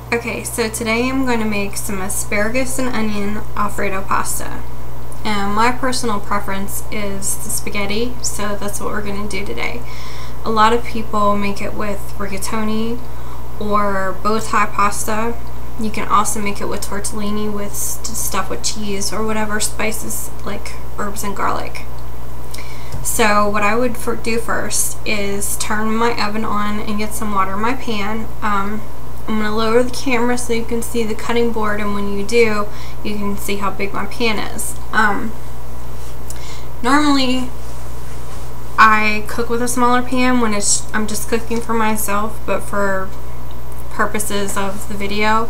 Okay, so today I'm going to make some asparagus and onion Alfredo pasta. And my personal preference is the spaghetti, so that's what we're going to do today. A lot of people make it with rigatoni or bow tie pasta. You can also make it with tortellini with stuff with cheese or whatever spices like herbs and garlic. So what I would do first is turn my oven on and get some water in my pan. I'm going to lower the camera so you can see the cutting board, and when you do, you can see how big my pan is. Normally, I cook with a smaller pan when I'm just cooking for myself, but for purposes of the video,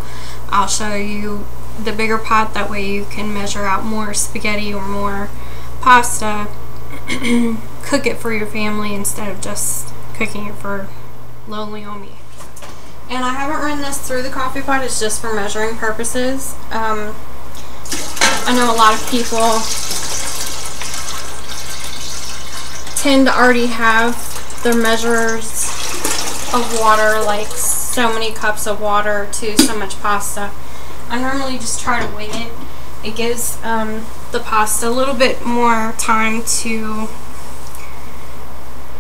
I'll show you the bigger pot. That way you can measure out more spaghetti or more pasta, cook it for your family instead of just cooking it for lonely on me. And I haven't run this through the coffee pot, it's just for measuring purposes. I know a lot of people tend to already have their measures of water, like so many cups of water to so much pasta. I normally just try to wing it. It gives the pasta a little bit more time to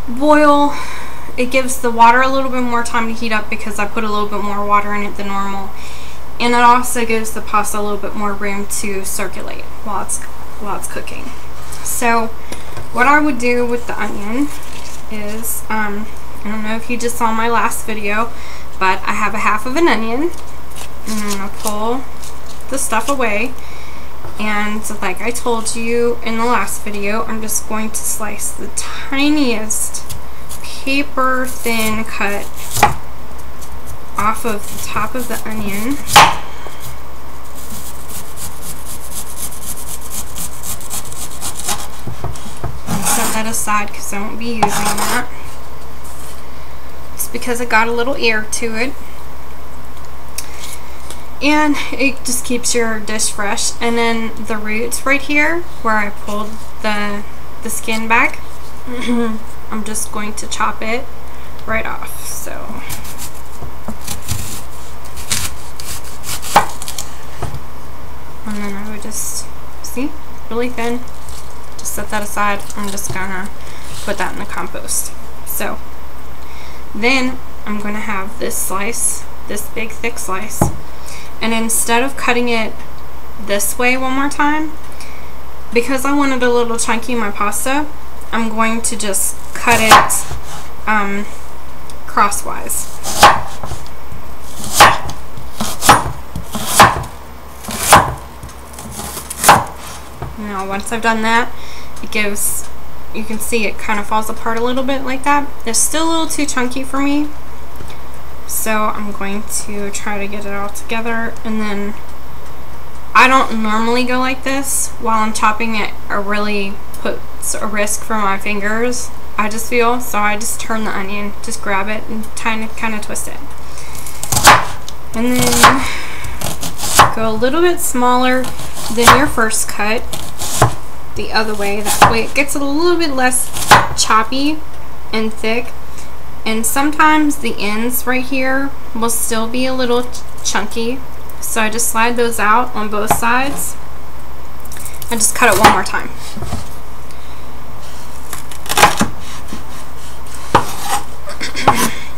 boil. It gives the water a little bit more time to heat up because I put a little bit more water in it than normal. And it also gives the pasta a little bit more room to circulate while it's cooking. So what I would do with the onion is, I don't know if you just saw my last video, but I have a half of an onion. I'm going to pull the stuff away. And like I told you in the last video, I'm just going to slice the tiniest paper thin cut off of the top of the onion. Set that aside because I won't be using that. It's because it got a little air to it. And it just keeps your dish fresh. And then the roots right here where I pulled the skin back, I'm just going to chop it right off. So and then I would just, see, really thin, just set that aside. I'm just gonna put that in the compost. So then I'm gonna have this slice, this big thick slice, and instead of cutting it this way one more time, because I wanted a little chunky in my pasta, I'm going to just cut it crosswise. Now once I've done that, it gives, you can see it kind of falls apart a little bit like that. It's still a little too chunky for me, so I'm going to try to get it all together. And then I don't normally go like this while I'm chopping it. I really puts a risk for my fingers, I just feel, so I just turn the onion, just grab it and kind of twist it, and then go a little bit smaller than your first cut the other way. That way it gets a little bit less choppy and thick, and sometimes the ends right here will still be a little chunky, so I just slide those out on both sides and just cut it one more time.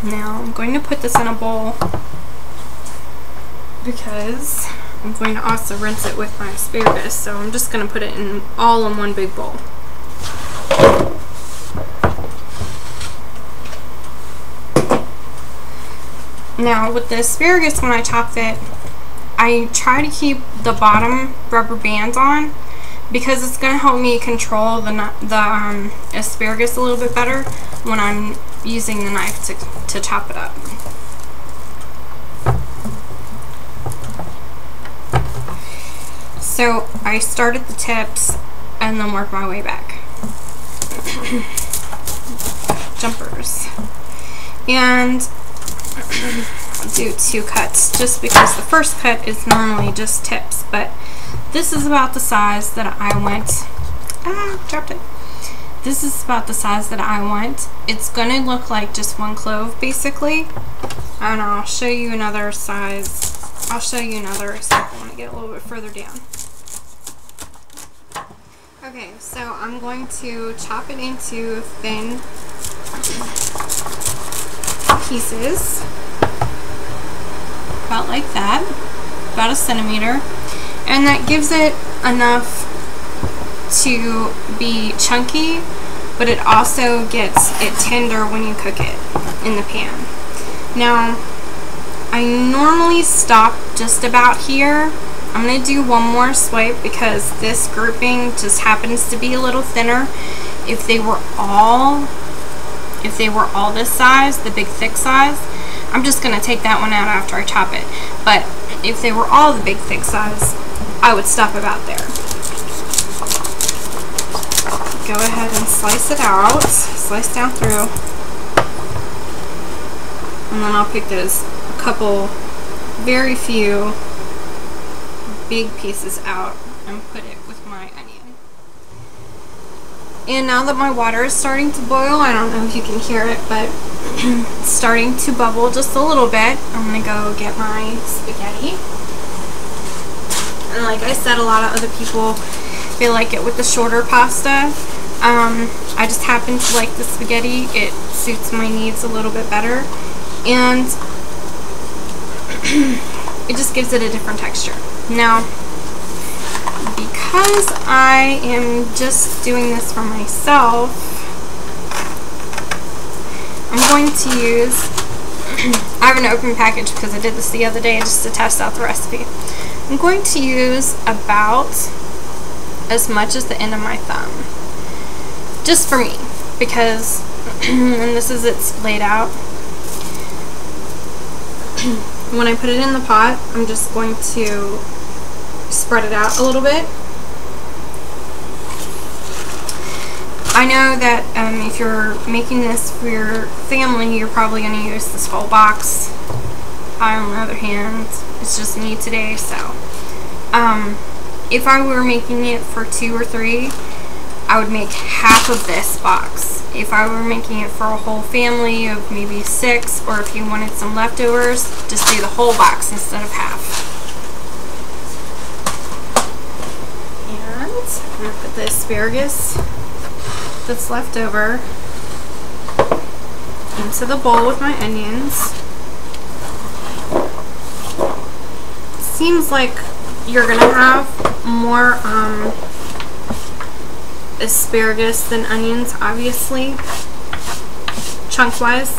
Now I'm going to put this in a bowl because I'm going to also rinse it with my asparagus, so I'm just going to put it all in one big bowl. Now with the asparagus, when I chopped it, I try to keep the bottom rubber bands on because it's going to help me control the asparagus a little bit better when I'm using the knife to chop it up. So I start at the tips and then work my way back. Jumpers. And I'll do 2 cuts just because the first cut is normally just tips, but this is about the size that I want. Dropped it. This is about the size that I want. It's gonna look like just one clove basically, and I'll show you another size I'll show you another example when I get a little bit further down. Okay, so I'm going to chop it into thin pieces, about like that, about 1 centimeter, and that gives it enough to be chunky, but it also gets it tender when you cook it in the pan. Now, I normally stop just about here. I'm going to do one more swipe because this grouping just happens to be a little thinner. If they were all this size, the big thick size, I'm just going to take that one out after I chop it. But if they were all the big thick size, I would stop about there. Go ahead and slice it out, slice down through, and then I'll pick those couple, very few big pieces out and put it with my onion. And now that my water is starting to boil, I don't know if you can hear it, but it's starting to bubble just a little bit. I'm gonna go get my spaghetti. And like I said, a lot of other people, they like it with the shorter pasta. I just happen to like the spaghetti. It suits my needs a little bit better, and it just gives it a different texture. Now, because I am just doing this for myself, I'm going to use, I have an open package because I did this the other day just to test out the recipe. I'm going to use about as much as the end of my thumb, just for me, because, and this is it's laid out. When I put it in the pot, I'm just going to spread it out a little bit. I know that if you're making this for your family, you're probably going to use this whole box. I, on the other hand, it's just me today, so if I were making it for 2 or 3, I would make half of this box. If I were making it for a whole family of maybe 6, or if you wanted some leftovers, just do the whole box instead of half. And I'm going to put the asparagus that's left over into the bowl with my onions. Seems like you're going to have more asparagus than onions, obviously, chunk-wise,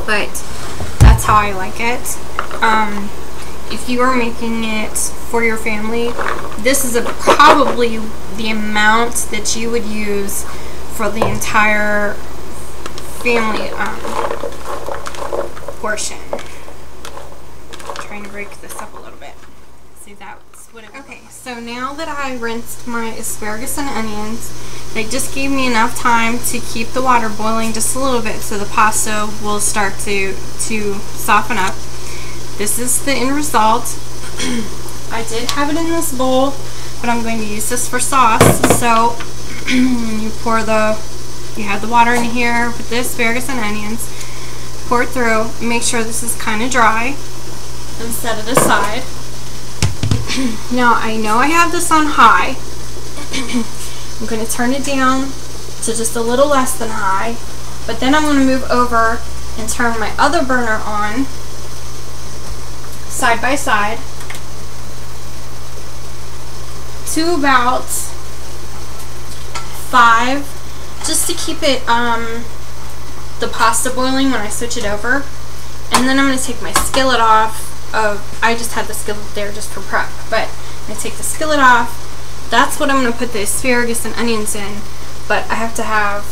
but that's how I like it. If you are making it for your family, this is probably the amount that you would use for the entire family portion. I'm trying to break this up a little bit. See, that's what it is. Okay, so now that I rinsed my asparagus and onions, they just gave me enough time to keep the water boiling just a little bit so the pasta will start to soften up. This is the end result. I did have it in this bowl, but I'm going to use this for sauce. So you have the water in here with the asparagus and onions, pour it through, make sure this is kind of dry, and set it aside. Now, I know I have this on high. I'm going to turn it down to just a little less than high, but then I'm going to move over and turn my other burner on side by side to about 5, just to keep it the pasta boiling when I switch it over. And then I'm going to take my skillet off. I just had the skillet there just for prep, but I'm going to take the skillet off. That's what I'm going to put the asparagus and onions in, but I have to have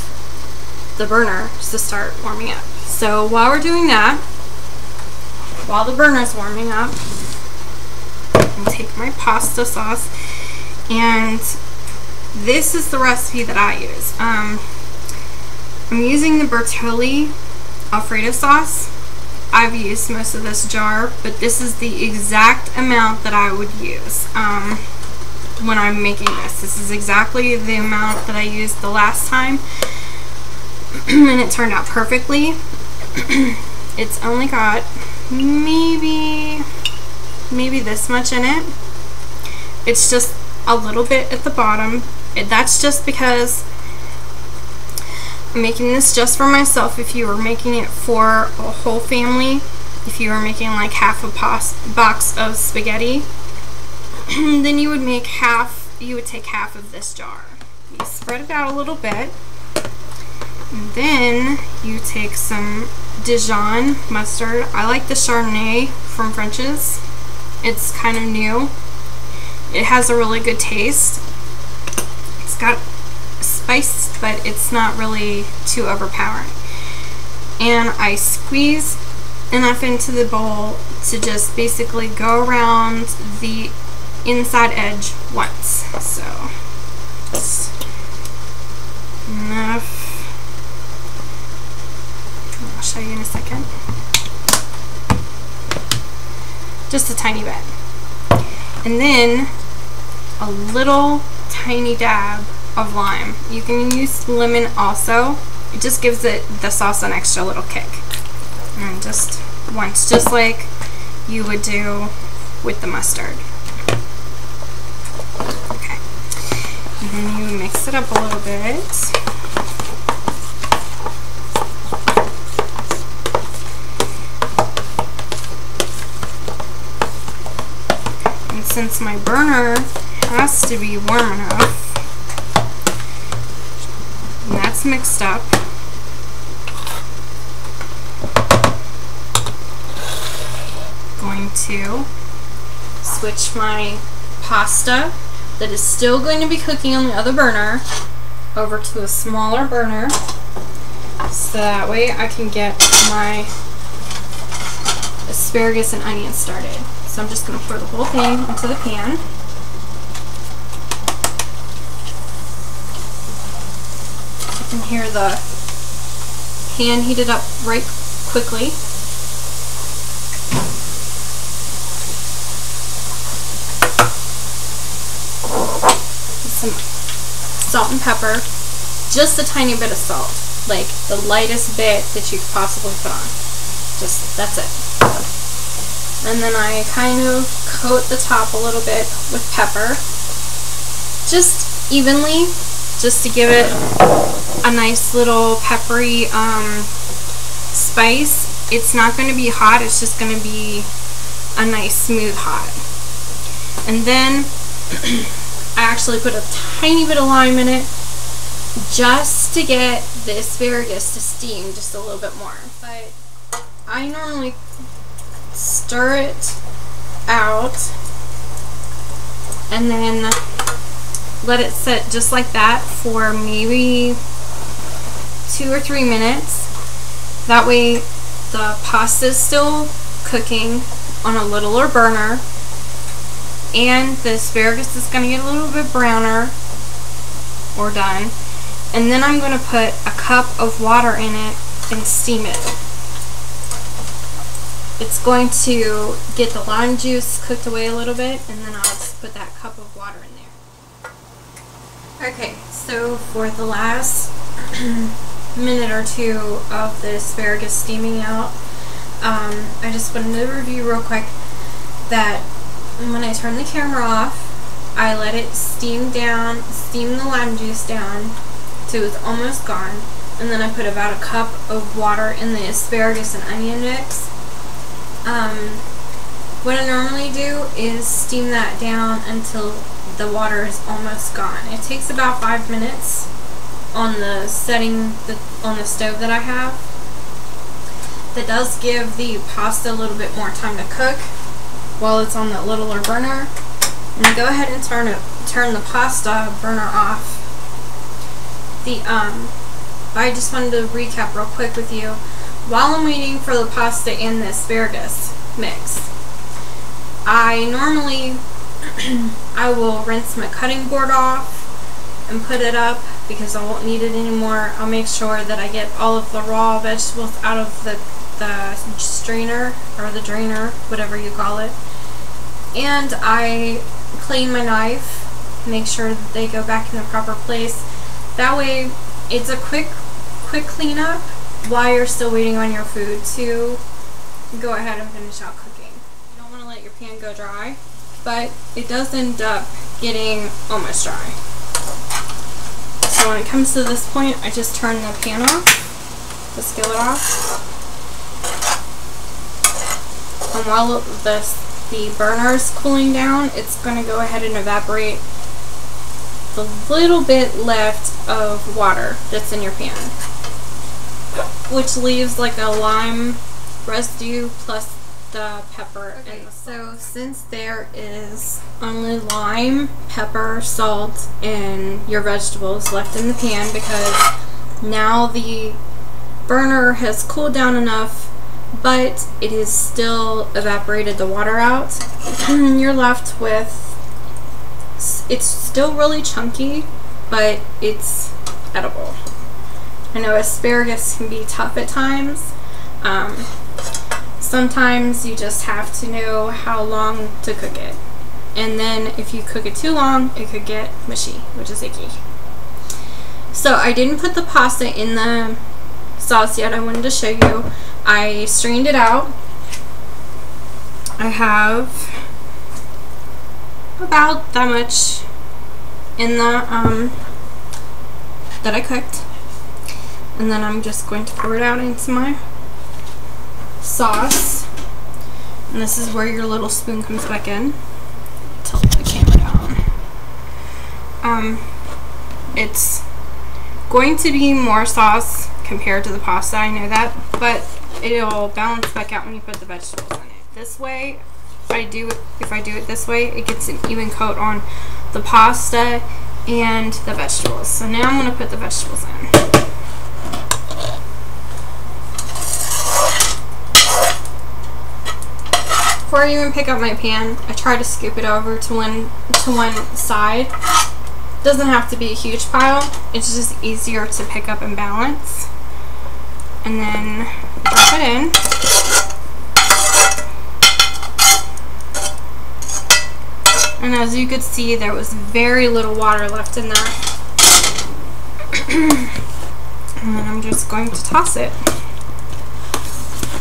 the burner to start warming up. So while we're doing that, while the burner's warming up, I'm going to take my pasta sauce, and this is the recipe that I use. I'm using the Bertolli Alfredo sauce. I've used most of this jar, but this is the exact amount that I would use when I'm making this. This is exactly the amount that I used the last time, and it turned out perfectly. It's only got maybe maybe this much in it. It's just a little bit at the bottom. That's just because I'm making this just for myself. If you were making it for a whole family, if you were making like half a box of spaghetti, then you would make half, you would take half of this jar. You spread it out a little bit, and then you take some Dijon mustard. I like the Chardonnay from French's. It's kind of new. It has a really good taste. It's got spice, but it's not really too overpowering. And I squeeze enough into the bowl to just basically go around the inside edge once. So just enough. I'll show you in a second. Just a tiny bit. And then a little tiny dab of lime. You can use lemon also. It just gives the sauce an extra little kick. And just once, just like you would do with the mustard. Okay. And then you mix it up a little bit. And since my burner has to be warm enough, and that's mixed up, going to switch my pasta that is still going to be cooking on the other burner over to a smaller burner, so that way I can get my asparagus and onions started. So I'm just going to pour the whole thing into the pan. You can hear the pan heated up right quickly. Some salt and pepper, just a tiny bit of salt, like the lightest bit that you could possibly put on. Just, that's it. And then I kind of coat the top a little bit with pepper, just evenly, just to give it a nice little peppery spice. It's not going to be hot, it's just going to be a nice smooth hot. And then I actually put a tiny bit of lime in it just to get the asparagus to steam just a little bit more. But I normally stir it out and then let it sit just like that for maybe 2 or 3 minutes. That way the pasta is still cooking on a littler burner, and the asparagus is going to get a little bit browner or done. And then I'm going to put a cup of water in it and steam it. It's going to get the lime juice cooked away a little bit, and then I'll just put that cup of water in there. Okay, so for the last minute or two of the asparagus steaming out, I just wanted to review real quick that when I turn the camera off, I let it steam down, steam the lime juice down till it's almost gone, and then I put about a cup of water in the asparagus and onion mix. What I normally do is steam that down until the water is almost gone. It takes about 5 minutes on the setting on the stove that I have. That does give the pasta a little bit more time to cook while it's on the littler burner. And go ahead and turn the pasta burner off. I just wanted to recap real quick with you. While I'm waiting for the pasta and the asparagus mix, I normally I will rinse my cutting board off and put it up because I won't need it anymore. I'll make sure that I get all of the raw vegetables out of the strainer or the drainer, whatever you call it. And I clean my knife, make sure that they go back in the proper place. That way it's a quick cleanup while you're still waiting on your food to go ahead and finish out cooking. You don't don't want to let your pan go dry, but it does end up getting almost dry. So when it comes to this point, I just turn the pan off, the skillet off. And while the burner is cooling down, it's going to go ahead and evaporate the little bit left of water that's in your pan, which leaves like a lime residue plus the pepper. Okay, so since there is only lime, pepper, salt, and your vegetables left in the pan, because now the burner has cooled down enough, but it has still evaporated the water out, you're left with, it's still really chunky, but it's edible. I know asparagus can be tough at times. Sometimes you just have to know how long to cook it. And then if you cook it too long, it could get mushy, which is icky. So I didn't put the pasta in the sauce yet. I wanted to show you. I strained it out. I have about that much in the that I cooked. And then I'm just going to pour it out into my sauce, and this is where your little spoon comes back in. Tilt the camera down. It's going to be more sauce compared to the pasta, I know that, but it'll balance back out when you put the vegetables in it. This way, if I do it this way, it gets an even coat on the pasta and the vegetables. So now I'm going to put the vegetables in. Before I even pick up my pan, I try to scoop it over to one side. It doesn't have to be a huge pile. It's just easier to pick up and balance. And then drop it in. And as you could see, there was very little water left in that. And then I'm just going to toss it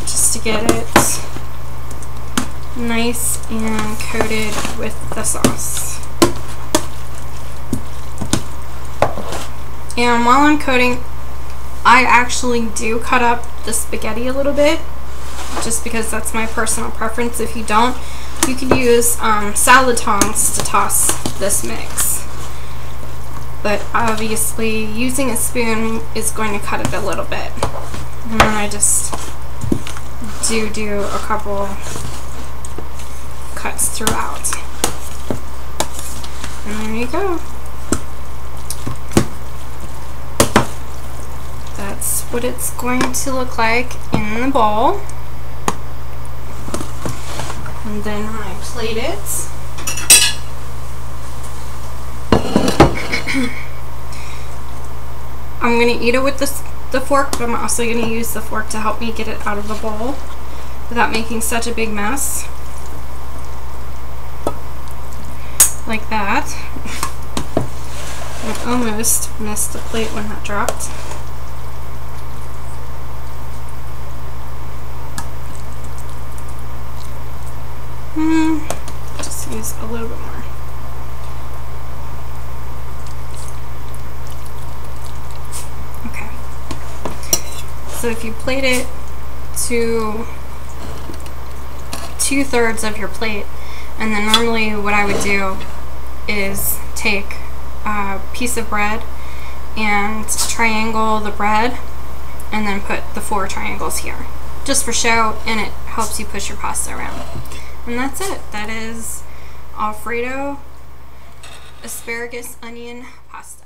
just to get it nice and coated with the sauce. And while I'm coating, I actually do cut up the spaghetti a little bit, just because that's my personal preference. If you don't, you could use salad tongs to toss this mix. But obviously using a spoon is going to cut it a little bit. And then I just do a couple cuts throughout. And there you go. That's what it's going to look like in the bowl. And then I plate it. I'm going to eat it with the fork, but I'm also going to use the fork to help me get it out of the bowl without making such a big mess. Like that. I almost missed the plate when that dropped. Just use a little bit more. Okay. So if you plate it to 2/3 of your plate, and then normally what I would do is take a piece of bread and triangle the bread and then put the 4 triangles here, just for show, and it helps you push your pasta around. And that's it. That is Alfredo asparagus onion pasta.